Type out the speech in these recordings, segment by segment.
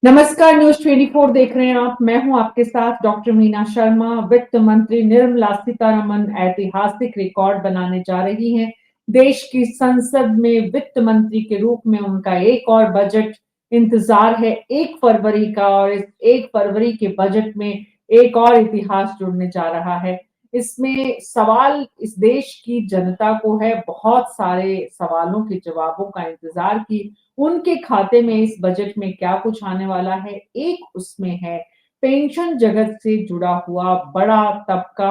नमस्कार, न्यूज 24 देख रहे हैं आप। मैं हूं आपके साथ डॉक्टर मीना शर्मा। वित्त मंत्री निर्मला सीतारमण ऐतिहासिक रिकॉर्ड बनाने जा रही हैं। देश की संसद में वित्त मंत्री के रूप में उनका एक और बजट इंतजार है 1 फरवरी का, और इस 1 फरवरी के बजट में एक और इतिहास जुड़ने जा रहा है। इसमें सवाल इस देश की जनता को है, बहुत सारे सवालों के जवाबों का इंतजार की उनके खाते में इस बजट में क्या कुछ आने वाला है। एक उसमें है पेंशन जगत से जुड़ा हुआ बड़ा तबका,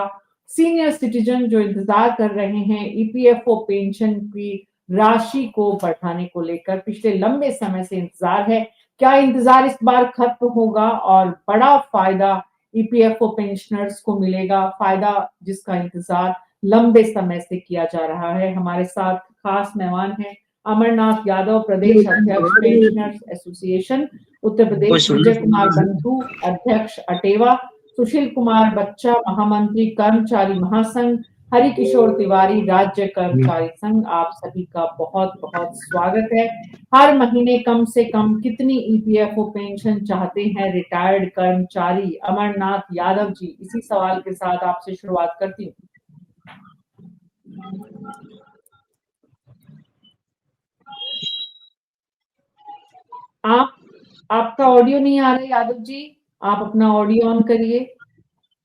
सीनियर सिटीजन जो इंतजार कर रहे हैं ईपीएफओ पेंशन की राशि को बढ़ाने को लेकर। पिछले लंबे समय से इंतजार है, क्या इंतजार इस बार खत्म होगा और बड़ा फायदा ईपीएफओ पेंशनर्स को मिलेगा, फायदा जिसका इंतजार लंबे समय से किया जा रहा है। हमारे साथ खास मेहमान हैं अमरनाथ यादव, प्रदेश अध्यक्ष पेंशनर्स एसोसिएशन उत्तर प्रदेश, विजय कुमार बंधु, अध्यक्ष अटेवा, सुशील कुमार बच्चा, महामंत्री कर्मचारी महासंघ, हरिकिशोर तिवारी, राज्य कर्मचारी संघ। आप सभी का बहुत बहुत स्वागत है। हर महीने कम से कम कितनी ईपीएफओ पेंशन चाहते हैं रिटायर्ड कर्मचारी? अमरनाथ यादव जी, इसी सवाल के साथ आपसे शुरुआत करती हूँ। आपका ऑडियो नहीं आ रहा है यादव जी, आप अपना ऑडियो ऑन करिए।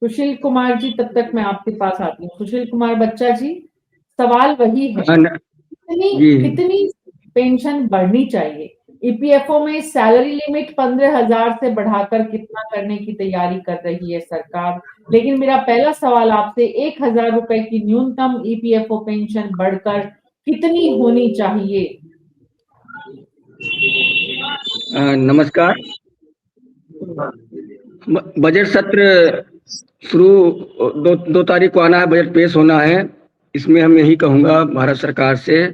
सुशील कुमार जी, तब तक मैं आपके पास आती हूँ। सुशील कुमार बच्चा जी, सवाल वही है, कितनी पेंशन बढ़नी चाहिए? ईपीएफओ में सैलरी लिमिट 15,000 से बढ़ाकर कितना करने की तैयारी कर रही है सरकार, लेकिन मेरा पहला सवाल आपसे 1,000 रुपए की न्यूनतम ईपीएफओ पेंशन बढ़कर कितनी होनी चाहिए? नमस्कार। बजट सत्र शुरू 2 तारीख को आना है, बजट पेश होना है। इसमें हम यही कहूँगा भारत सरकार से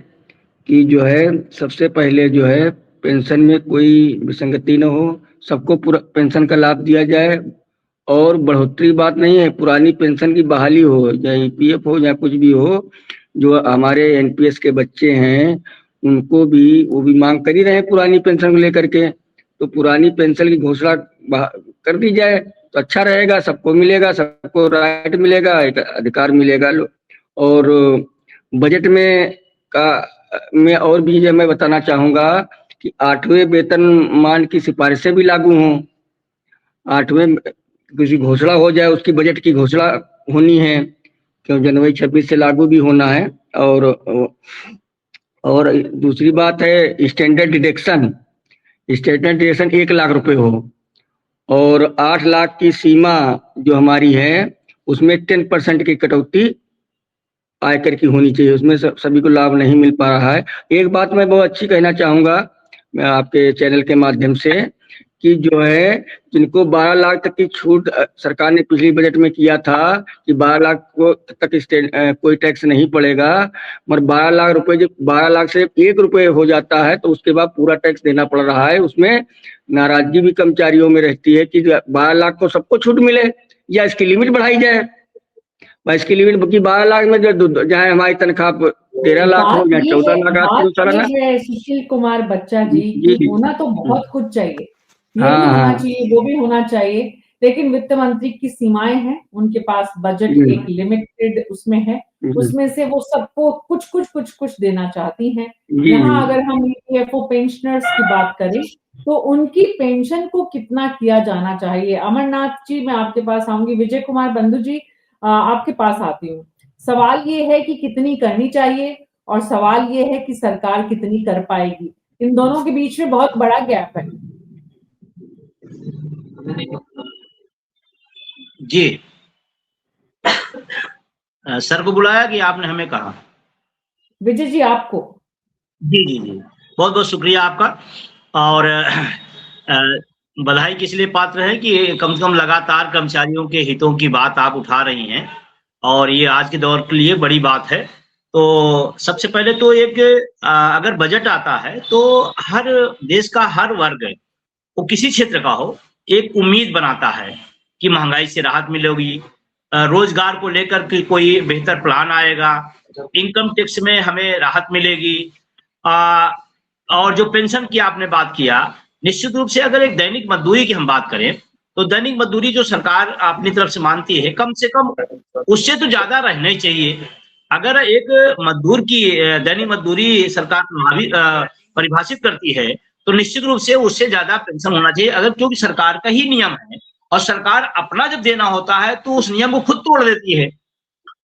कि जो है सबसे पहले जो है पेंशन में कोई विसंगति न हो, सबको पूरा पेंशन का लाभ दिया जाए और बढ़ोतरी बात नहीं है, पुरानी पेंशन की बहाली हो, चाहे ईपीएफ हो या कुछ भी हो। जो हमारे एनपीएस के बच्चे हैं उनको भी वो भी मांग कर ही रहे हैं पुरानी पेंशन को लेकर के, तो पुरानी पेंशन की घोषणा कर दी जाए तो अच्छा रहेगा, सबको मिलेगा, सबको राइट मिलेगा, एक अधिकार मिलेगा। और बजट में और भी ये मैं बताना चाहूंगा कि 8वें वेतनमान की सिफारिशें भी लागू हों। 8वें किसी घोषणा हो जाए, उसकी बजट की घोषणा होनी है, क्यों जनवरी 26 से लागू भी होना है। और दूसरी बात है स्टैंडर्ड डिडक्शन 1 लाख रुपए हो, और 8 लाख की सीमा जो हमारी है उसमें 10% की कटौती आयकर की होनी चाहिए, उसमें सभी को लाभ नहीं मिल पा रहा है। एक बात मैं बहुत अच्छी कहना चाहूंगा मैं आपके चैनल के माध्यम से कि जो है जिनको 12 लाख तक की छूट सरकार ने पिछली बजट में किया था कि 12 लाख को तक कोई टैक्स नहीं पड़ेगा, मगर 12 लाख रुपए जब 12 लाख से 1 रुपए हो जाता है तो उसके बाद पूरा टैक्स देना पड़ रहा है। उसमें नाराजगी भी कर्मचारियों में रहती है कि 12 लाख को सबको छूट मिले या इसकी लिमिट बढ़ाई जाए। इसकी लिमिट की 12 लाख में जो जहाँ हमारी तनख्वाह 13 लाख हो या 14 लाख आती है। सुशील कुमार बच्चा जी, होना तो बहुत कुछ चाहिए, ये भी होना चाहिए, वो भी होना चाहिए, लेकिन वित्त मंत्री की सीमाएं हैं, उनके पास बजट एक लिमिटेड उसमें है, उसमें से वो सबको कुछ देना चाहती हैं। यहाँ अगर हम ईपीएफओ पेंशनर्स की बात करें तो उनकी पेंशन को कितना किया जाना चाहिए? अमरनाथ जी, मैं आपके पास आऊंगी। विजय कुमार बंधु जी, आपके पास आती हूँ। सवाल ये है कि कितनी करनी चाहिए और सवाल ये है कि सरकार कितनी कर पाएगी। इन दोनों के बीच में बहुत बड़ा गैप है। जी सर को बुलाया कि आपने हमें कहा? विजय जी आपको। जी बहुत बहुत शुक्रिया आपका, और बधाई किस लिए पात्र है कि कम से कम लगातार कर्मचारियों के हितों की बात आप उठा रही हैं और ये आज के दौर के लिए बड़ी बात है। तो सबसे पहले तो एक अगर बजट आता है तो हर देश का हर वर्ग, वो किसी क्षेत्र का हो, एक उम्मीद बनाता है कि महंगाई से राहत मिलेगी, रोजगार को लेकर के कोई बेहतर प्लान आएगा, इनकम टैक्स में हमें राहत मिलेगी, और जो पेंशन की आपने बात किया, निश्चित रूप से अगर एक दैनिक मजदूरी की हम बात करें तो दैनिक मजदूरी जो सरकार अपनी तरफ से मानती है कम से कम उससे तो ज्यादा रहना ही चाहिए। अगर एक मजदूर की दैनिक मजदूरी सरकार परिभाषित करती है तो निश्चित रूप से उससे ज्यादा पेंशन होना चाहिए, अगर क्योंकि सरकार का ही नियम है और सरकार अपना जब देना होता है तो उस नियम को खुद तोड़ देती है।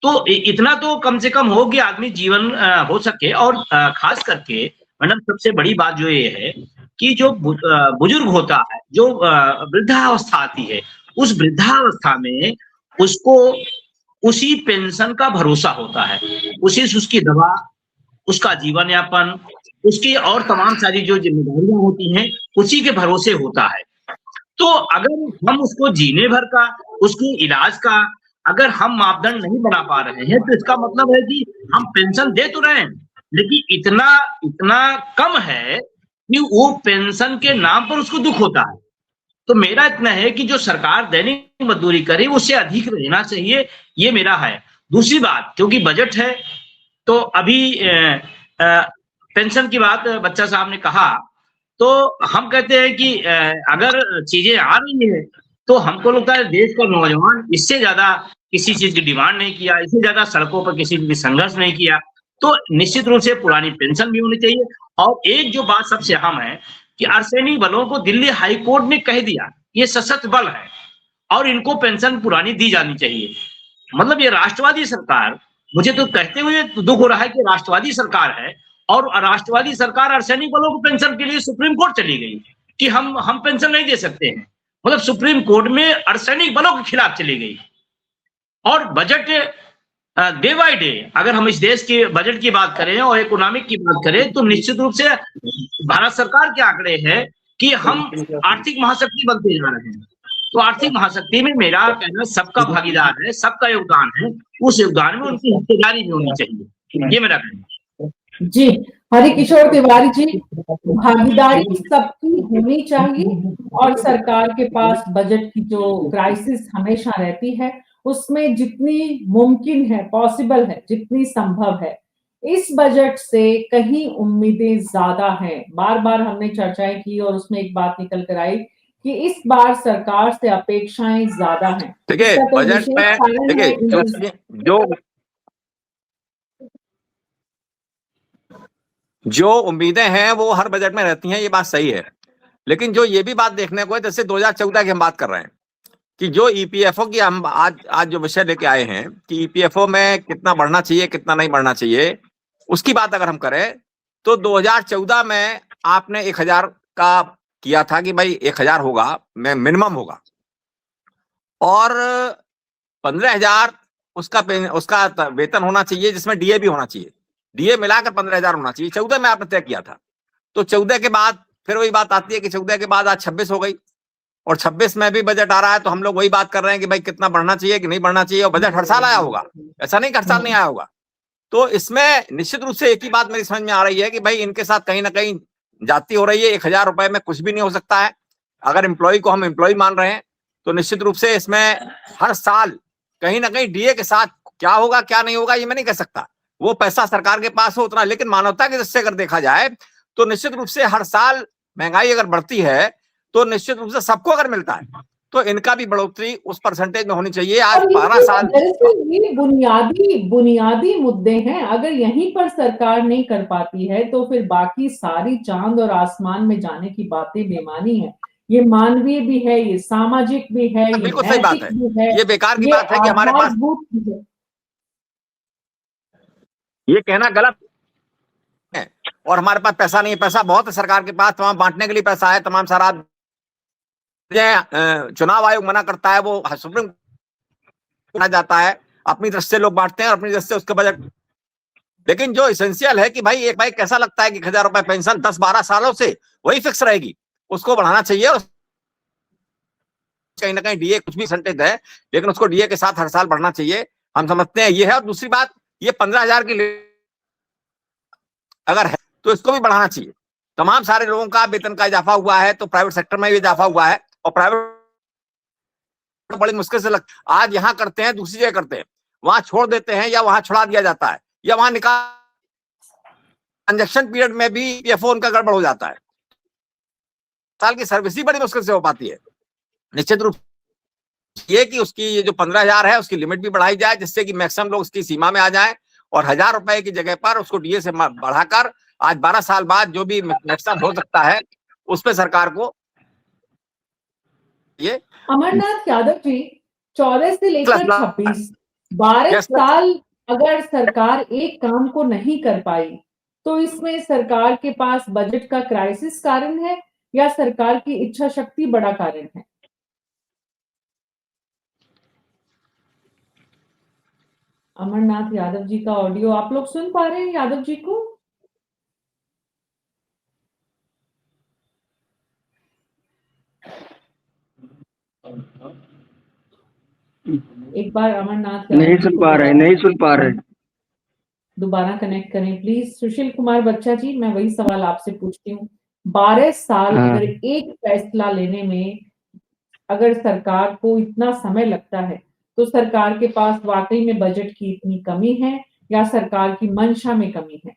तो इतना तो कम से कम हो कि आदमी जीवन हो सके। और खास करके मैडम सबसे बड़ी बात जो ये है कि जो बुजुर्ग होता है, जो वृद्धावस्था आती है, उस वृद्धावस्था में उसको उसी पेंशन का भरोसा होता है, उसी से उसकी दवा, उसका जीवन यापन, उसकी और तमाम सारी जो जिम्मेदारियां होती हैं उसी के भरोसे होता है। तो अगर हम उसको जीने भर का, उसके इलाज का अगर हम मापदंड नहीं बना पा रहे हैं तो इसका मतलब है कि हम पेंशन दे तो रहे हैं लेकिन इतना इतना कम है कि वो पेंशन के नाम पर उसको दुख होता है। तो मेरा इतना है कि जो सरकार दैनिक मजदूरी करे उससे अधिक रहना चाहिए, ये मेरा है। दूसरी बात, क्योंकि बजट है तो अभी पेंशन की बात बच्चा साहब ने कहा, तो हम कहते हैं कि अगर चीजें आ रही है तो हमको लगता है देश का नौजवान इससे ज्यादा किसी चीज की डिमांड नहीं किया, इससे ज्यादा सड़कों पर किसी भी संघर्ष नहीं किया। तो निश्चित रूप से पुरानी पेंशन भी होनी चाहिए। और एक जो बात सबसे अहम है कि अर्धसैनिक बलों को दिल्ली हाई कोर्ट ने कह दिया ये सशस्त्र बल है और इनको पेंशन पुरानी दी जानी चाहिए। मतलब ये राष्ट्रवादी सरकार, मुझे तो कहते हुए दुख हो रहा है कि राष्ट्रवादी सरकार है और राष्ट्रवादी सरकार अर्धसैनिक बलों को पेंशन के लिए सुप्रीम कोर्ट चली गई कि हम पेंशन नहीं दे सकते हैं। मतलब सुप्रीम कोर्ट में अर्धसैनिक बलों के खिलाफ चली गई। और बजट डे बाय डे अगर हम इस देश के बजट की बात करें और इकोनॉमिक की बात करें तो निश्चित रूप से भारत सरकार के आंकड़े हैं कि हम आर्थिक महाशक्ति बनते जा रहे हैं। तो आर्थिक महाशक्ति में मेरा कहना सबका भागीदार है, सबका योगदान है, उस योगदान में उनकी हिस्सेदारी भी होनी चाहिए, ये मेरा कहना है। जी, हरिकिशोर तिवारी जी, भागीदारी सबकी होनी चाहिए और सरकार के पास बजट की जो क्राइसिस हमेशा रहती है उसमें जितनी मुमकिन है, पॉसिबल है, जितनी संभव है, इस बजट से कहीं उम्मीदें ज्यादा हैं। बार बार हमने चर्चाएं की और उसमें एक बात निकल कर आई कि इस बार सरकार से अपेक्षाएं ज्यादा हैं। देखिए बजट में देखिए जो उम्मीदें हैं वो हर बजट में रहती हैं, ये बात सही है। लेकिन जो ये भी बात देखने को है, जैसे 2014 की हम बात कर रहे हैं कि जो ईपीएफओ की हम आज जो विषय लेके आए हैं कि ईपीएफओ में कितना बढ़ना चाहिए कितना नहीं बढ़ना चाहिए, उसकी बात अगर हम करें तो 2014 में आपने 1000 का किया था कि भाई 1000 होगा, मिनिमम होगा, और 15,000 उसका वेतन होना चाहिए जिसमें डीए भी होना चाहिए, डीए मिलाकर 15,000 होना चाहिए। 14 में आपने तय किया था। तो 14 के बाद फिर वही बात आती है कि 14 के बाद आज 26 हो गई और 26 में भी बजट आ रहा है, तो हम लोग वही बात कर रहे हैं कि भाई कितना बढ़ना चाहिए कि नहीं बढ़ना चाहिए। और बजट हर साल आया होगा, ऐसा नहीं हर साल नहीं आया होगा। तो इसमें निश्चित रूप से एक ही बात मेरी समझ में आ रही है कि भाई इनके साथ कहीं ना कहीं जाती हो रही है। 1000 रुपए में कुछ भी नहीं हो सकता है। अगर एम्प्लॉय को हम एम्प्लॉय मान रहे हैं तो निश्चित रूप से इसमें हर साल कहीं ना कहीं डीए के साथ क्या होगा क्या नहीं होगा ये मैं नहीं कह सकता, वो पैसा सरकार के पास हो उतना। लेकिन मानवता की दृष्टि से अगर देखा जाए तो निश्चित रूप से हर साल महंगाई अगर बढ़ती है तो निश्चित रूप से सबको अगर मिलता है तो इनका भी बढ़ोतरी उस परसेंटेज में होनी चाहिए। आज 12 साल ये बुनियादी मुद्दे हैं। अगर यहीं पर सरकार नहीं कर पाती है तो फिर बाकी सारी चांद और आसमान में जाने की बातें बेमानी है। ये मानवीय भी है, ये सामाजिक भी है, ये बिल्कुल सही बात है। ये बेकार की बात है कि हमारे पास ये कहना गलत है और हमारे पास पैसा नहीं है। पैसा बहुत है सरकार के पास, तमाम बांटने के लिए पैसा है, तमाम सारा चुनाव आयोग मना करता है, वो सुप्रीम कोर्ट जाता है, अपनी दृष्टि से लोग बांटते हैं और अपनी दृष्टि से उसके बजट। लेकिन जो एसेंशियल है कि भाई एक भाई कैसा लगता है कि 1000 रुपए पेंशन 10-12 सालों से वही फिक्स रहेगी, उसको बढ़ाना चाहिए। और कहीं ना कहीं डीए कुछ भी परसेंटेज है लेकिन उसको डीए के साथ हर साल बढ़ना चाहिए, हम समझते हैं ये है। और दूसरी बात, ये 15,000 की अगर है तो इसको भी बढ़ाना चाहिए। तमाम सारे लोगों का वेतन का इजाफा हुआ है तो प्राइवेट सेक्टर में भी इजाफा हुआ है और प्राइवेट बड़ी मुश्किल से आज यहाँ करते हैं दूसरी जगह करते हैं, वहां छोड़ देते हैं या वहां छुड़ा दिया जाता है या वहां निकाल ट्रांजेक्शन पीरियड में भी पीएफओ उनका गड़बड़ हो जाता है। साल की सर्विस ही बड़ी मुश्किल से हो पाती है। निश्चित रूप ये कि उसकी ये जो 15,000 है उसकी लिमिट भी बढ़ाई जाए, जिससे कि मैक्सिमम लोग उसकी सीमा में आ जाएं, और 1,000 रुपए की जगह पर उसको डीए से बढ़ाकर आज 12 साल बाद जो भी मैक्सिमम हो सकता है उस पे सरकार को ये अमरनाथ यादव जी, 14 से लेकर 26 12 Yes, sir. साल अगर सरकार एक काम को नहीं कर पाई, तो इसमें सरकार के पास बजट का क्राइसिस कारण है या सरकार की इच्छा शक्ति बड़ा कारण है? अमरनाथ यादव जी का ऑडियो आप लोग सुन पा रहे हैं यादव जी को? एक बार अमरनाथ नहीं सुन पा रहे, नहीं सुन पा रहे। दोबारा कनेक्ट करें प्लीज। सुशील कुमार बच्चा जी, मैं वही सवाल आपसे पूछती हूँ, 12 साल अगर एक फैसला लेने में अगर सरकार को इतना समय लगता है, तो सरकार के पास वाकई में बजट की इतनी कमी है या सरकार की मंशा में कमी है?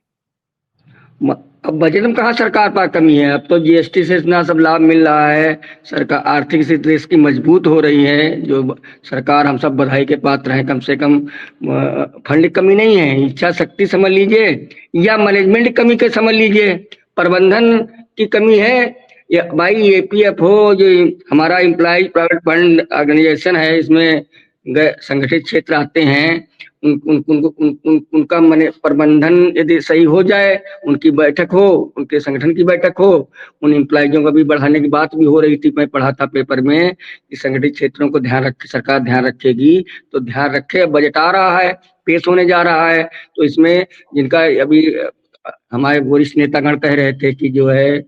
अब बजट में कहाँ सरकार पर कमी है? अब तो जीएसटी से इतना सब लाभ मिल रहा है, सरकार आर्थिक स्थिति देश की मजबूत हो रही है, जो सरकार हम सब बधाई के पात्र हैं। कम से कम फंड की कमी नहीं है, इच्छा शक्ति समझ लीजिए या मैनेजमेंट की कमी के समझ लीजिए, प्रबंधन की कमी है। या भाई एपीएफओ जो हमारा एम्प्लॉय प्राइवेट फंड ऑर्गेनाइजेशन है, इसमें संगठित क्षेत्र आते हैं, उनका माने प्रबंधन यदि सही हो जाए, उनकी बैठक हो, उनके संगठन की बैठक हो, उन एम्प्लॉइजों को भी बढ़ाने की बात भी हो रही थी। मैं पढ़ा था पेपर में कि संगठित क्षेत्रों को ध्यान रखे, सरकार ध्यान रखेगी, तो ध्यान रखे। बजट आ रहा है, पेश होने जा रहा है, तो इसमें जिनका अभी हमारे वरिष्ठ नेतागण कह रहे थे कि जो है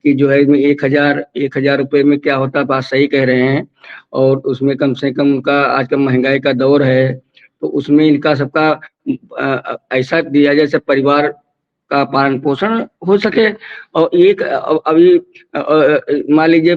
1,000 रुपए में क्या होता, बात सही कह रहे हैं। और उसमें कम से कम उनका आजकल महंगाई का दौर है, तो उसमें इनका सबका ऐसा दिया जैसे परिवार का पालन पोषण हो सके। और एक अभी मान लीजिए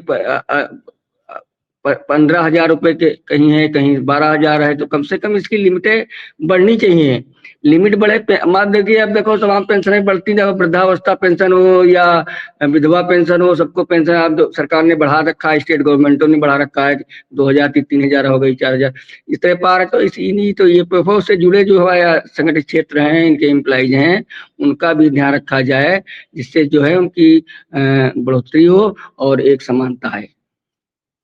15,000 रुपए के कहीं है, कहीं 12,000 है, तो कम से कम इसकी लिमिटें बढ़नी चाहिए। लिमिट बढ़े, मान देखिए अब देखो तमाम पेंशनें बढ़ती है, वृद्धावस्था पेंशन हो या विधवा पेंशन हो, सबको पेंशन अब सरकार ने बढ़ा रखा है, स्टेट गवर्नमेंटों ने बढ़ा रखा है, 2,000 की 3,000 हो गई, 4,000 इस तरह पा रहे। तो इसी तो ये पेफो से जुड़े जो है संगठित क्षेत्र हैं, इनके एम्प्लॉइज हैं, उनका भी ध्यान रखा जाए, जिससे जो है उनकी बढ़ोतरी हो और एक समानता है।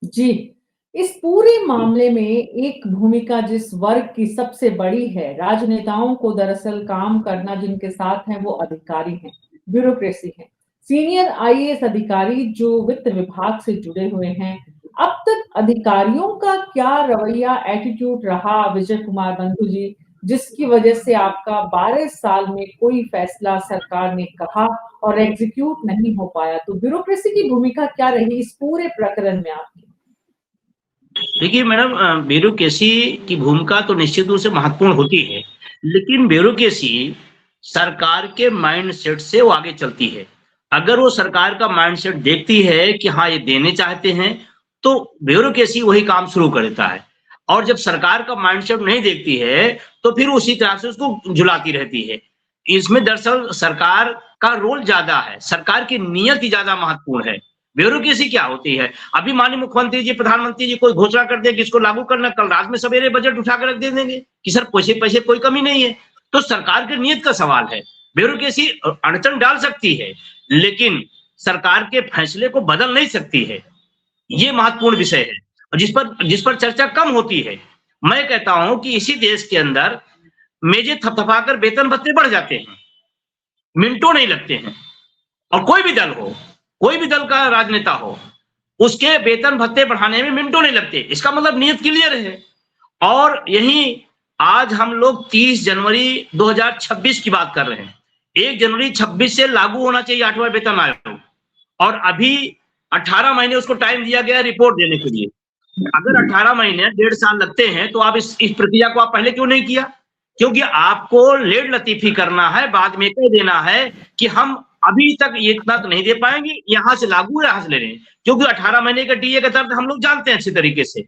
जी, इस पूरे मामले में एक भूमिका जिस वर्ग की सबसे बड़ी है, राजनेताओं को दरअसल काम करना जिनके साथ है वो अधिकारी हैं, ब्यूरोक्रेसी है। सीनियर आईएएस अधिकारी जो वित्त विभाग से जुड़े हुए हैं, अब तक अधिकारियों का क्या रवैया, एटीट्यूड रहा विजय कुमार बंधु जी, जिसकी वजह से आपका 12 साल में कोई फैसला सरकार ने कहा और एग्जीक्यूट नहीं हो पाया? तो ब्यूरोक्रेसी की भूमिका क्या रही इस पूरे प्रकरण में आपकी? देखिए मैडम, ब्यूरोक्रेसी की भूमिका तो निश्चित रूप से महत्वपूर्ण होती है, लेकिन ब्यूरोक्रेसी सरकार के माइंडसेट से वो आगे चलती है। अगर वो सरकार का माइंडसेट देखती है कि हाँ ये देने चाहते हैं, तो ब्यूरोक्रेसी वही काम शुरू कर देता है। और जब सरकार का माइंडसेट नहीं देखती है, तो फिर उसी तरह से उसको झुलाती रहती है। इसमें दरअसल सरकार का रोल ज्यादा है, सरकार की नीयत ही ज्यादा महत्वपूर्ण है। ब्यूरोक्रेसी क्या होती है? अभी माननीय मुख्यमंत्री जी, प्रधानमंत्री जी कोई घोषणा कर दे कि इसको लागू करना, कल रात में सवेरे बजट उठा कर रख दे देंगे कि सर पैसे कोई कमी नहीं है। तो सरकार की नीयत का सवाल है। ब्यूरोक्रेसी अड़चन डाल सकती है, लेकिन सरकार के फैसले को बदल नहीं सकती है। ये महत्वपूर्ण विषय है और जिस पर चर्चा कम होती है। मैं कहता हूं कि इसी देश के अंदर मेजे थपथपाकर वेतन भत्ते बढ़ जाते हैं, मिनटों नहीं लगते हैं। और कोई भी दल हो, कोई भी दल का राजनेता हो, उसके वेतन भत्ते बढ़ाने में मिनटों नहीं लगते। इसका मतलब नियत क्लियर है। और यही आज हम लोग 30 जनवरी 2026 की बात कर रहे हैं। 1 जनवरी 26 से लागू होना चाहिए 8वां वेतन आयोग, और अभी 18 महीने उसको टाइम दिया गया रिपोर्ट देने के लिए। अगर 18 महीने 1.5 साल लगते हैं, तो आप इस प्रक्रिया को आप पहले क्यों नहीं किया? क्योंकि आपको लेड लतीफी करना है, बाद में कह देना है कि हम अभी तक ये इतना तो नहीं दे पाएंगे, यहां से लागू यहां से ले रहे हैं। क्योंकि 18 महीने का डीए का दर्द हम लोग जानते हैं अच्छी तरीके से,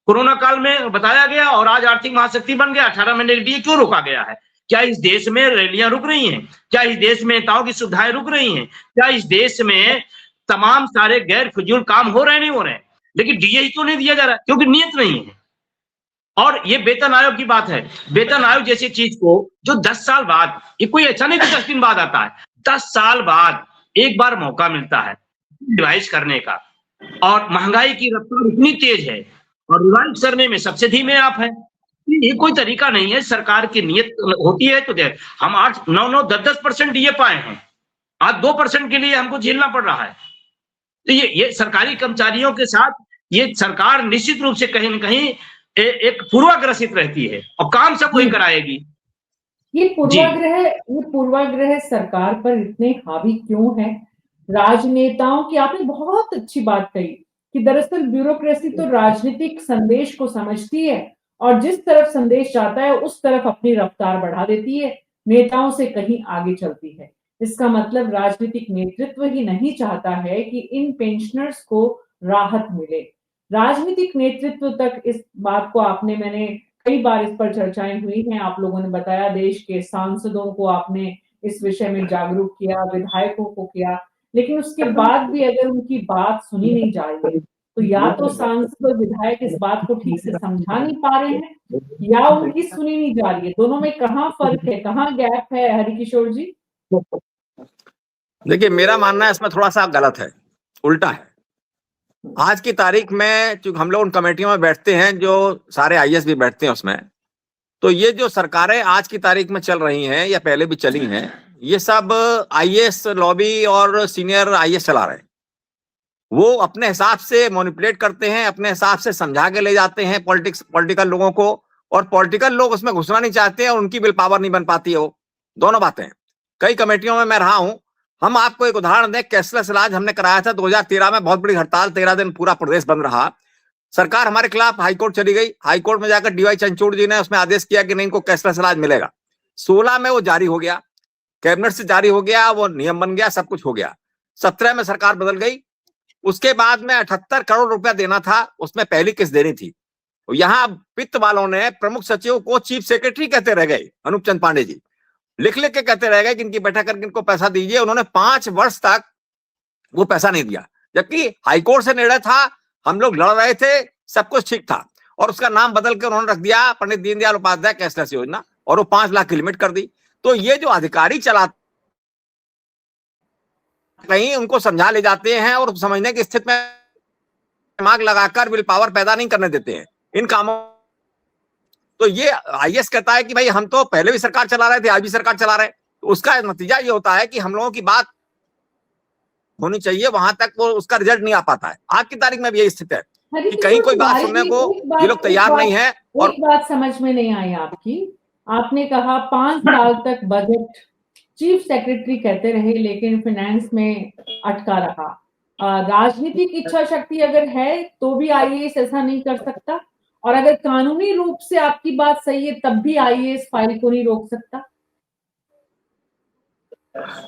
कोरोना काल में बताया गया, और आज आर्थिक महाशक्ति बन गया। 18 महीने का डीए क्यों रोका गया है? क्या इस देश में रैलियां रुक रही हैं? क्या इस देश में नेताओं की सुविधाएं रुक रही हैं? क्या इस देश में तमाम सारे गैर फिजूल काम हो रहे नहीं हो रहे हैं, लेकिन डीए ही क्यों नहीं दिया जा रहा है? क्योंकि नियत नहीं है। और ये वेतन आयोग की बात है, वेतन आयोग जैसी चीज को जो 10 साल बाद, ये कोई ऐसा नहीं कि 10 दिन बाद आता है, 10 साल बाद एक बार मौका मिलता है रिवाइज करने का, और महंगाई की रफ्तार इतनी तेज है और रिवाइज करने में सबसे धीमे आप हैं। ये कोई तरीका नहीं है। सरकार की नियत होती है तो हम 8, 9, 9, 10% डीए पाए हैं, आज 2% के लिए हमको झेलना पड़ रहा है। तो ये सरकारी कर्मचारियों के साथ ये सरकार निश्चित रूप से कहीं न कहीं एक पूर्वाग्रसित रहती है, और काम सब वही कराएगी। ये पूर्वाग्रह सरकार पर इतने हावी क्यों है? राजनेताओं की आपने बहुत अच्छी बात कही कि दरअसल ब्यूरोक्रेसी तो राजनीतिक संदेश को समझती है और जिस तरफ संदेश जाता है उस तरफ अपनी रफ्तार बढ़ा देती है, नेताओं से कहीं आगे चलती है। इसका मतलब राजनीतिक नेतृत्व ही नहीं चाहता है कि इन पेंशनर्स को राहत मिले। राजनीतिक नेतृत्व तक इस बात को मैंने कई बार इस पर चर्चाएं हुई हैं, आप लोगों ने बताया, देश के सांसदों को आपने इस विषय में जागरूक किया, विधायकों को किया, लेकिन उसके बाद भी अगर उनकी बात सुनी नहीं जा रही है, तो या तो सांसद और विधायक इस बात को ठीक से समझा नहीं पा रहे हैं या उनकी सुनी नहीं जा रही है। दोनों में कहाँ फर्क है, कहाँ गैप है हरिकिशोर जी? देखिए, मेरा मानना है इसमें थोड़ा सा गलत है, उल्टा है। आज की तारीख में चूंकि हम लोग उन कमेटियों में बैठते हैं जो सारे आईएएस भी बैठते हैं उसमें, तो ये जो सरकारें आज की तारीख में चल रही हैं या पहले भी चली हैं, ये सब आईएएस लॉबी और सीनियर आईएएस चला रहे हैं। वो अपने हिसाब से मैनिपुलेट करते हैं, अपने हिसाब से समझा के ले जाते हैं पॉलिटिकल लोगों को, और पॉलिटिकल लोग उसमें घुसना नहीं चाहते हैं और उनकी विल पावर नहीं बन पाती है। वो दोनों बातें हैं। कई कमेटियों में मैं रहा हूं। हम आपको एक उदाहरण दें, कैशलेस इलाज हमने कराया था 2013 में, बहुत बड़ी हड़ताल, 13 दिन पूरा प्रदेश बंद रहा। सरकार हमारे खिलाफ हाईकोर्ट चली गई। हाईकोर्ट में जाकर डीवाई चंद्रचूड़ जी ने उसमें आदेश किया कि नहीं, इनको कैशलेस इलाज मिलेगा। 16 में वो जारी हो गया, कैबिनेट से जारी हो गया, वो नियम बन गया, सब कुछ हो गया। 17 में सरकार बदल गई। उसके बाद में 78 करोड़ रुपया देना था, उसमें पहली किस्त देनी थी। यहाँ वित्त वालों ने प्रमुख सचिव को चीफ सेक्रेटरी कहते रह गए, अनूप चंद पांडे जी लिख लिख के कहते रह गए कि इनकी बैठक करके इनको पैसा दीजिए। उन्होंने 5 वर्ष तक वो पैसा नहीं दिया, जबकि हाईकोर्ट से निर्णय था, हम लोग लड़ रहे थे, सब कुछ ठीक था, और उसका नाम बदल के उन्होंने रख दिया पंडित दीनदयाल उपाध्याय कैशलेस योजना, और वो 5 लाख की लिमिट कर दी। तो ये जो अधिकारी चलाते कहीं उनको समझा ले जाते हैं और समझने की स्थिति में दिमाग लगाकर विल पावर पैदा नहीं करने देते हैं इन कामों। तो ये आईएएस कहता है कि भाई हम तो पहले भी सरकार चला रहे थे, आज भी सरकार चला रहे हैं। तो उसका नतीजा ये होता है कि हम लोगों की बात होनी चाहिए, वहां तक वो उसका रिजल्ट नहीं आ पाता है। आज की तारीख में भी यही स्थिति है कि कहीं कोई बात सुनने को ये लोग तैयार नहीं है। और एक बात समझ में नहीं आई आपकी, आपने कहा 5 साल तक बजट चीफ सेक्रेटरी कहते रहे लेकिन फाइनेंस में अटका रहा। राजनीतिक इच्छा शक्ति अगर है तो भी आईएएस ऐसा नहीं कर सकता, और अगर कानूनी रूप से आपकी बात सही है तब भी आईएएस फाइल को नहीं रोक सकता।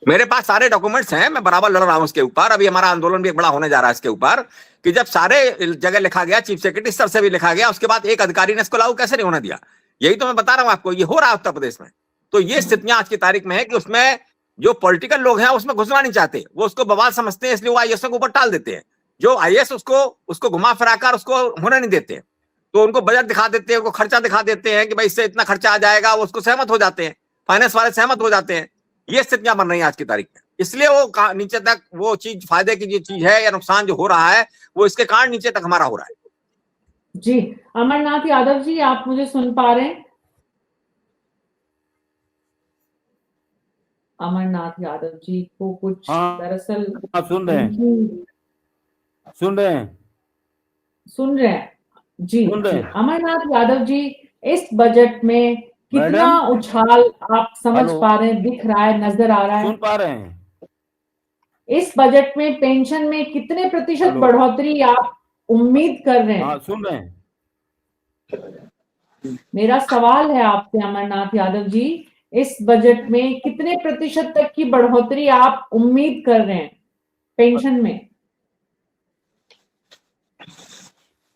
मेरे पास सारे डॉक्यूमेंट्स हैं, मैं बराबर लड़ रहा हूं उसके ऊपर। अभी हमारा आंदोलन भी एक बड़ा होने जा रहा है इसके ऊपर कि जब सारे जगह लिखा गया, चीफ सेक्रेटरी स्तर से भी लिखा गया, उसके बाद एक अधिकारी ने इसको लागू कैसे नहीं होने दिया। यही तो मैं बता रहा हूं आपको, ये हो रहा है उत्तर प्रदेश में। तो ये स्थितियां आज की तारीख में है कि उसमें जो पॉलिटिकल लोग हैं उसमें घुसना नहीं चाहते, वो उसको बवाल समझते हैं, इसलिए वो आईएएस के ऊपर टाल देते हैं। जो आईएएस उसको घुमा फिराकर उसको होने नहीं देते हैं, तो उनको बजट दिखा देते हैं, उनको खर्चा दिखा देते हैं कि भाई इससे इतना खर्चा आ जाएगा, वो उसको सहमत हो जाते हैं, फाइनेंस वाले सहमत हो जाते हैं। ये स्थितियां बन रही हैं आज की तारीख में, इसलिए वो नीचे तक वो चीज, फायदे की जो चीज है या नुकसान जो हो रहा है, वो इसके कारण नीचे तक हमारा हो रहा है। जी, अमरनाथ यादव जी, आप मुझे सुन पा रहे हैं? अमरनाथ यादव जी को कुछ दरअसल सुन रहे हैं जी, अमरनाथ यादव जी, इस बजट में कितना उछाल आप समझ पा रहे हैं, दिख रहा है, नजर आ रहा है? सुन पा रहे हैं? इस बजट में पेंशन में कितने प्रतिशत बढ़ोतरी आप उम्मीद कर रहे हैं? हाँ, सुन रहे हैं। मेरा सवाल है आपसे अमरनाथ यादव जी, इस बजट में कितने प्रतिशत तक की बढ़ोतरी आप उम्मीद कर रहे हैं पेंशन में?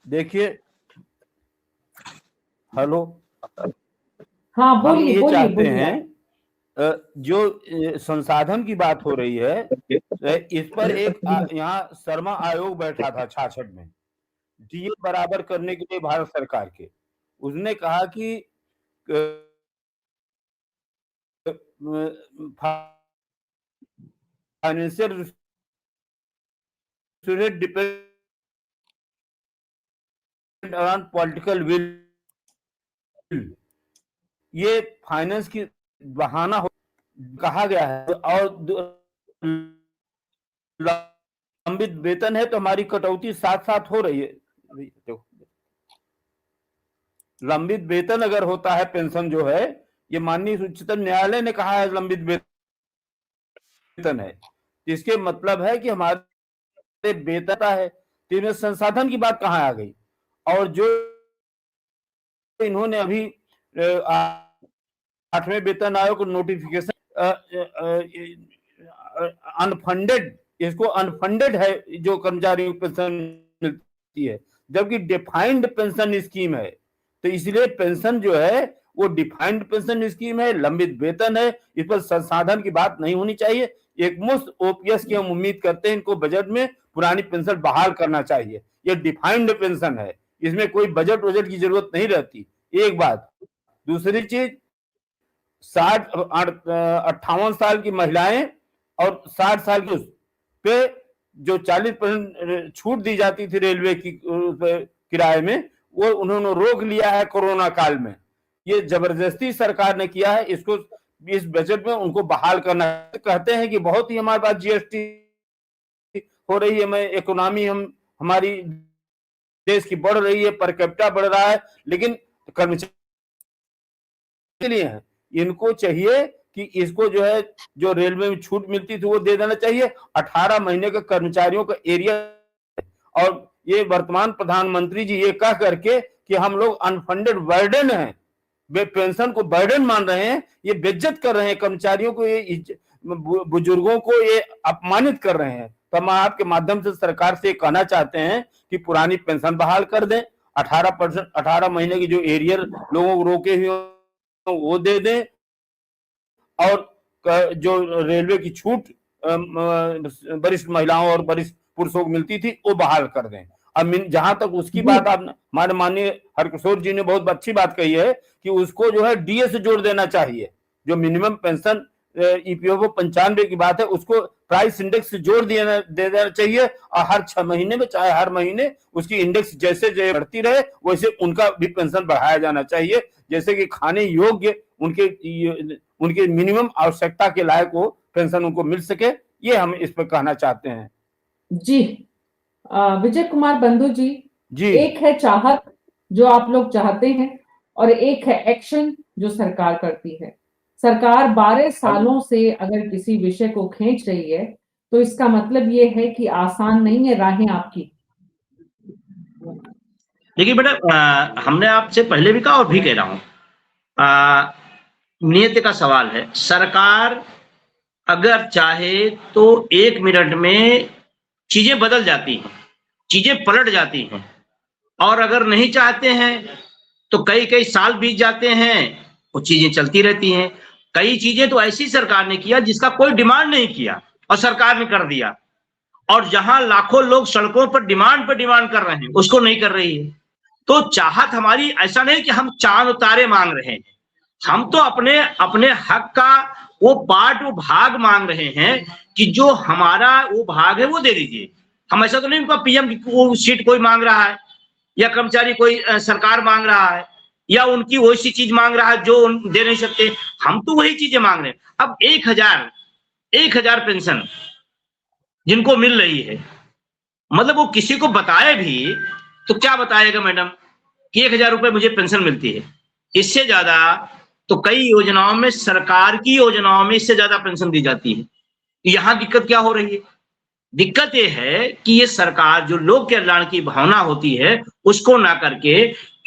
देखिए, हेलो, हाँ बोलिए, चाहते हैं जो संसाधन की बात हो रही है, इस पर एक यहाँ शर्मा आयोग बैठा था 66 में, डीए बराबर करने के लिए भारत सरकार के। उसने कहा कि financial depend on political will, ये फाइनेंस की बहाना कहा गया है। और लंबित वेतन है तो हमारी कटौती साथ साथ हो रही है। लंबित वेतन अगर होता है, पेंशन जो है, ये माननीय उच्चतम न्यायालय ने कहा है लंबित वेतन है, इसके मतलब है कि हमारे वेतन है, तो इनमें संसाधन की बात कहाँ आ गई। और जो इन्होंने अभी 8वें वेतन आयोग को नोटिफिकेशन अनफंडेड, इसको अनफंडेड है जो कर्मचारियों को पेंशन मिलती है, जबकि डिफाइंड पेंशन स्कीम है। तो इसलिए पेंशन जो है वो डिफाइंड पेंशन स्कीम है, लंबित वेतन है, इस पर संसाधन की बात नहीं होनी चाहिए। एक मुश्त ओपीएस की हम उम्मीद करते हैं, इनको बजट में पुरानी पेंशन बहाल करना चाहिए। ये डिफाइंड पेंशन है, इसमें कोई बजट की जरूरत नहीं रहती, एक बात। दूसरी चीज, 58 साल की महिलाएं और 60 साल के पे जो 40% छूट दी जाती थी रेलवे की किराए में, वो उन्होंने रोक लिया है कोरोना काल में। ये जबरदस्ती सरकार ने किया है, इसको इस बजट में उनको बहाल करना। कहते हैं कि बहुत ही हमारे पास जीएसटी हो रही है, मैं इकोनॉमी हमारी देश की बढ़ रही है, पर कैपिटा बढ़ रहा है, लेकिन कर्मचारी के लिए है, इनको चाहिए कि इसको जो है, जो रेलवे में छूट मिलती थी वो दे देना चाहिए। 18 महीने के कर्मचारियों का एरिया, और ये वर्तमान प्रधानमंत्री जी ये कह करके कि हम लोग अनफंडेड बर्डन हैं, वे पेंशन को बर्डन मान रहे हैं, ये बेइज्जत कर रहे हैं कर्मचारियों को, ये बुजुर्गों को ये अपमानित कर रहे हैं। तो हम आपके माध्यम से सरकार से कहना चाहते हैं कि पुरानी पेंशन बहाल कर दें, 18 महीने की जो एरियर लोगों को रोके हुए वो दे दें, और जो रेलवे की छूट वरिष्ठ महिलाओं और वरिष्ठ पुरुषों को मिलती थी वो बहाल कर दें। अब जहां तक उसकी बात, आप हमारे माननीय हरकिशोर जी ने बहुत अच्छी बात कही है कि उसको जो है डीए से जोड़ देना चाहिए। जो मिनिमम पेंशन ईपीएफओ 95 की बात है, उसको प्राइस इंडेक्स से जोड़ दे देना चाहिए, और हर 6 महीने में, चाहे हर महीने उसकी इंडेक्स जैसे जैसे बढ़ती रहे, वैसे उनका भी पेंशन बढ़ाया जाना चाहिए, जैसे कि खाने योग्य उनके मिनिमम आवश्यकता के लायक वो पेंशन उनको मिल सके। ये हम इस पर कहना चाहते हैं। जी, विजय कुमार बंधु जी, एक है चाहत जो आप लोग चाहते हैं, और एक है एक्शन जो सरकार करती है। सरकार 12 सालों से अगर किसी विषय को खींच रही है तो इसका मतलब ये है कि आसान नहीं है राहें आपकी। देखिए बेटा, हमने आपसे पहले भी कहा और भी कह रहा हूं, नियत का सवाल है। सरकार अगर चाहे तो 1 मिनट में चीजें बदल जाती हैं, चीजें पलट जाती हैं, और अगर नहीं चाहते हैं तो कई साल बीत जाते हैं, वो चीजें चलती रहती हैं। कई चीजें तो ऐसी सरकार ने किया जिसका कोई डिमांड नहीं किया और सरकार ने कर दिया, और जहां लाखों लोग सड़कों पर डिमांड कर रहे हैं उसको नहीं कर रही है। तो चाहत हमारी ऐसा नहीं कि हम चांद तारे मांग रहे हैं, हम तो अपने हक का वो भाग मांग रहे हैं कि जो हमारा वो भाग है वो दे दीजिए। हम ऐसा तो नहीं उनका पीएम की सीट कोई मांग रहा है, या कर्मचारी कोई सरकार मांग रहा है, या उनकी वैसी चीज मांग रहा है जो दे नहीं सकते। हम तो वही चीजें मांग रहे हैं। अब 1000 पेंशन जिनको मिल रही है, मतलब वो किसी को बताए भी तो क्या बताएगा मैडम कि 1000 रुपए मुझे पेंशन मिलती है। इससे ज्यादा तो कई योजनाओं में, सरकार की योजनाओं में इससे ज्यादा पेंशन दी जाती है। यहां दिक्कत क्या हो रही है? दिक्कत यह है कि ये सरकार जो लोक कल्याण की भावना होती है उसको ना करके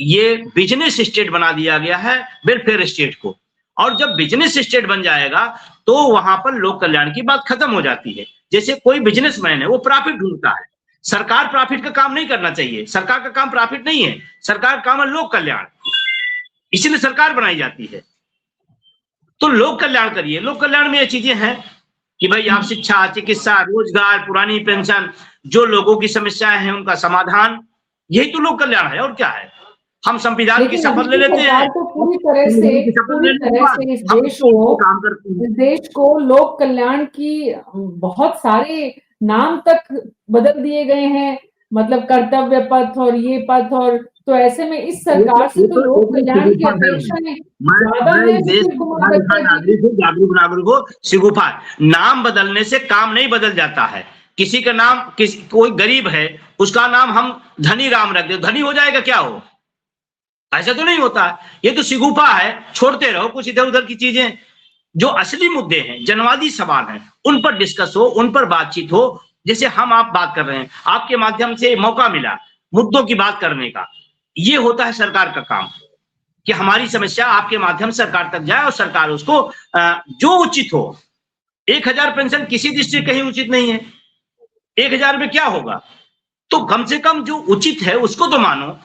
ये बिजनेस स्टेट बना दिया गया है, वेलफेयर स्टेट को। और जब बिजनेस स्टेट बन जाएगा तो वहां पर लोक कल्याण की बात खत्म हो जाती है। जैसे कोई बिजनेसमैन है, वो प्रॉफिट ढूंढता है, सरकार प्रॉफिट का काम नहीं करना चाहिए, सरकार का काम प्रॉफिट नहीं है, सरकार का काम है लोक कल्याण, इसीलिए सरकार बनाई जाती है। तो लोक कल्याण करिए, लोक कल्याण में ये चीजें हैं। कि भाई आप शिक्षा, चिकित्सा, रोजगार, पुरानी पेंशन, जो लोगों की समस्याएं हैं उनका समाधान, यही तो लोक कल्याण है और क्या है। हम संविधान की लेकिन शपथ ले अभी की लेते हैं, सरकार तो पूरी तरह से इस हम देश उसको को काम करते हैं। इस देश को लोक कल्याण की बहुत सारे नाम तक बदल दिए गए हैं, मतलब कर्तव्य पथ और ये पथ, और तो ऐसे में इस सरकार से तो लोक कल्याण की अपेक्षाएं ज्यादा मैं है। इस देश सुशील का कुमार पढ़ा लिखा बच्चा जी, नागरिक हूँ, जागरूक नागरिक हो, शिगुफा। नाम बदलने से काम नहीं बदल जाता है। किसी का नाम, कोई गरीब है उसका नाम हम धनी राम रख दे, धनी हो जाएगा क्या हो? ऐसा तो नहीं होता। ये तो शिगुफा है, छोड़ते रहो कुछ इधर उधर की चीजें। जो असली मुद्दे हैं, जनवादी सवाल हैं, उन पर डिस्कस हो, उन पर बातचीत हो। जैसे हम आप बात कर रहे हैं, आपके माध्यम से मौका मिला मुद्दों की बात करने का। ये होता है सरकार का काम, कि हमारी समस्या आपके माध्यम से सरकार तक जाए और सरकार उसको जो उचित हो। 1000 पेंशन किसी दृष्टि कहीं उचित नहीं है। 1000 में क्या होगा? तो कम से कम जो उचित है उसको तो मानो।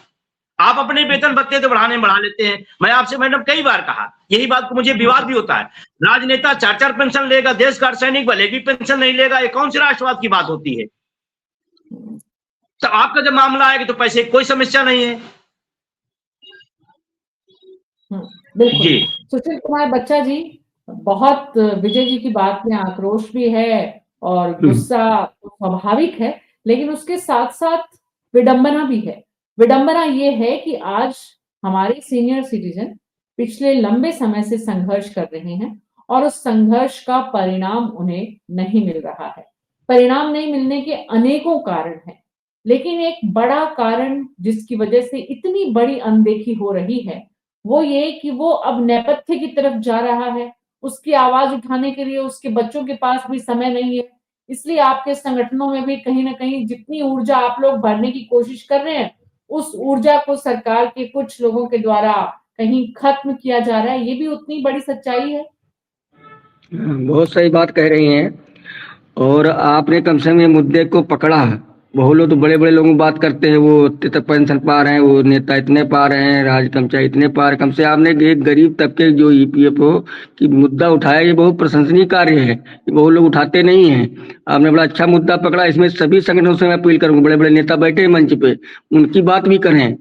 आप अपने वेतन भत्ते तो बढ़ाने बढ़ा लेते हैं। मैं आपसे मैडम कई बार कहा, यही बात को मुझे विवाद भी होता है। राजनेता 4-4 पेंशन लेगा, देश का सैनिक भले भी पेंशन नहीं लेगा, ये कौन सी राष्ट्रवाद की बात होती है? तो आपका जब मामला आएगा तो पैसे कोई समस्या नहीं है। बिल्कुल। जी सुशील कुमार बच्चा जी, बहुत विजय जी की बात में आक्रोश भी है और गुस्सा स्वाभाविक है, लेकिन उसके साथ साथ विडंबना भी है। विडंबना ये है कि आज हमारे सीनियर सिटीजन पिछले लंबे समय से संघर्ष कर रहे हैं और उस संघर्ष का परिणाम उन्हें नहीं मिल रहा है। परिणाम नहीं मिलने के अनेकों कारण हैं, लेकिन एक बड़ा कारण जिसकी वजह से इतनी बड़ी अनदेखी हो रही है वो ये कि वो अब नेपथ्य की तरफ जा रहा है। उसकी आवाज उठाने के लिए उसके बच्चों के पास भी समय नहीं है। इसलिए आपके संगठनों में भी कहीं ना कहीं जितनी ऊर्जा आप लोग भरने की कोशिश कर रहे हैं, उस ऊर्जा को सरकार के कुछ लोगों के द्वारा कहीं खत्म किया जा रहा है। ये भी उतनी बड़ी सच्चाई है। बहुत सही बात कह रही हैं। और आपने कम से कम ये मुद्दे को पकड़ा। बहुत लोग तो बड़े बड़े लोगों बात करते हैं, वो इतने तक पेंशन पा रहे हैं, वो नेता इतने पा रहे हैं, राज कर्मचारी इतने पा रहे हैं। कम से आपने एक गरीब तबके जो ईपीएफओ की मुद्दा उठाया, ये बहुत प्रशंसनीय कार्य है। ये बहुत लोग उठाते नहीं हैं। आपने बड़ा अच्छा मुद्दा पकड़ा। इसमें सभी संगठनों से मैं अपील करूंगा, बड़े बड़े नेता बैठे हैं मंच पे, उनकी बात भी करें,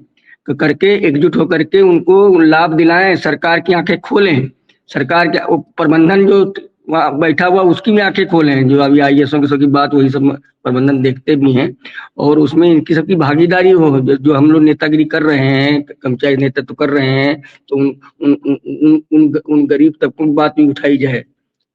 करके एकजुट होकर के उनको लाभ दिलाएं, सरकार की आंखें खोलें। सरकार के प्रबंधन जो वहाँ बैठा हुआ उसकी भी आंखें खोलें, जो अभी आईएएसओं की सबकी बात वही सब प्रबंधन देखते भी हैं, और उसमें इनकी सबकी भागीदारी हो। जो हम लोग नेतागिरी कर रहे हैं, कर्मचारी नेतृत्व कर रहे हैं, तो उन गरीब तबकों की बात भी उठाई जाए।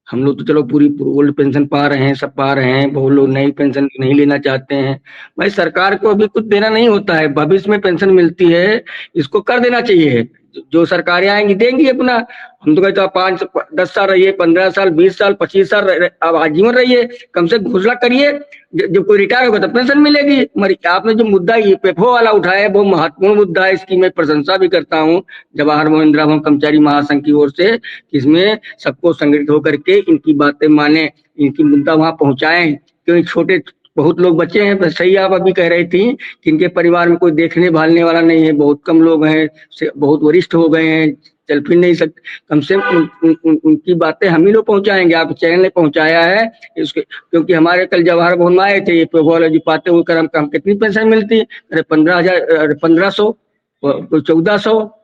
हम लोग तो चलो पूरी ओल्ड पेंशन पा रहे हैं, सब पा रहे हैं, बहुत लोग नई पेंशन नहीं लेना चाहते हैं। भाई सरकार को अभी कुछ देना नहीं होता है, भविष्य में पेंशन मिलती है, इसको कर देना चाहिए। जो सरकारें आएंगी देंगी अपना। हम तो कहते हैं 5-10 साल रहिए, 15 साल, 20 साल, 25 साल, अब आजीवन रहिए, कम से घोषणा करिए। जब कोई रिटायर होगा तो पेंशन मिलेगी। मगर आपने जो मुद्दा ईपीएफओ वाला उठाया है, वो महत्वपूर्ण मुद्दा है। इसकी मैं प्रशंसा भी करता हूँ जवाहर मोहन इंदिरा कर्मचारी महासंघ की ओर से, इसमें सबको संगठित होकर के इनकी बातें माने, इनकी मुद्दा वहां पहुंचाएं। क्योंकि छोटे बहुत लोग बच्चे हैं, बस सही आप अभी कह रही थी कि इनके परिवार में कोई देखने भालने वाला नहीं है, बहुत कम लोग हैं, बहुत वरिष्ठ हो गए हैं, चल फिर नहीं सकते। कम से कम उनकी बातें हम ही लोग पहुंचाएंगे। आप चैनल ने पहुंचाया है इसके, क्योंकि हमारे कल जवाहर भवन में आए थे, ये पाते हुए कर हम कितनी पेंशन मिलती है? अरे 15,000, 1500, 1400।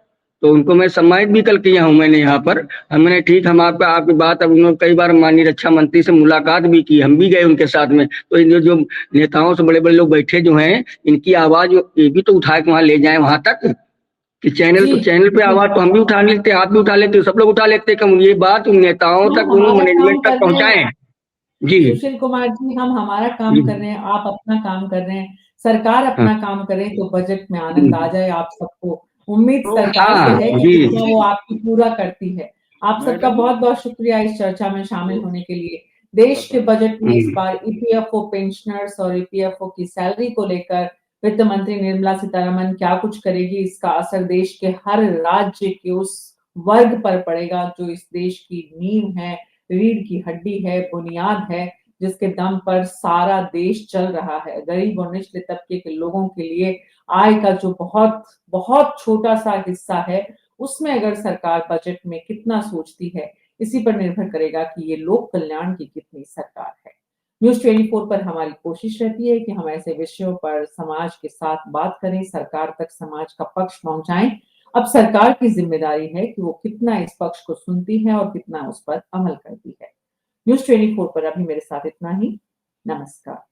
तो उनको मैं सम्मानित भी कल किया हूँ मैंने यहाँ पर। हमने ठीक, हम आपकी बात, अब उन्होंने कई बार माननीय रक्षा मंत्री से मुलाकात भी की, हम भी गए उनके साथ में। तो इन जो नेताओं से बड़े बड़े लोग बैठे जो हैं, इनकी आवाज ये भी तो उठा के वहां ले जाए वहां तक, कि चैनल पे आवाज तो हम भी उठा लेते, आप भी उठा लेते, सब लोग उठा लेते, कम ये बात उन नेताओं तक, उन मैनेजमेंट तक पहुंचाएं। जी सुशील कुमार जी, हम हमारा काम कर रहे हैं, आप अपना काम कर रहे हैं, सरकार अपना काम करे तो बजट में आनंद आ जाए। आप सबको उम्मीद सरकार से है कि वो आपकी पूरा करती है। आप सबका बहुत बहुत शुक्रिया इस चर्चा में शामिल होने के लिए। देश के बजट में इस बार ईपीएफओ पेंशनर्स और ईपीएफओ की सैलरी को लेकर वित्त मंत्री निर्मला सीतारमन क्या कुछ करेगी, इसका असर देश के हर राज्य के उस वर्ग पर पड़ेगा जो इस देश की नींव है, रीढ़ की हड्डी है, बुनियाद है, जिसके दम पर सारा देश चल रहा है। गरीब और निचले तबके के लोगों के लिए आय का जो बहुत बहुत छोटा सा हिस्सा है, उसमें अगर सरकार बजट में कितना सोचती है, इसी पर निर्भर करेगा कि ये लोक कल्याण की कितनी सरकार है। न्यूज़ 24 पर हमारी कोशिश रहती है कि हम ऐसे विषयों पर समाज के साथ बात करें, सरकार तक समाज का पक्ष पहुंचाएं। अब सरकार की जिम्मेदारी है कि वो कितना इस पक्ष को सुनती है और कितना उस पर अमल करती है। न्यूज़ 24 पर अभी मेरे साथ इतना ही। नमस्कार।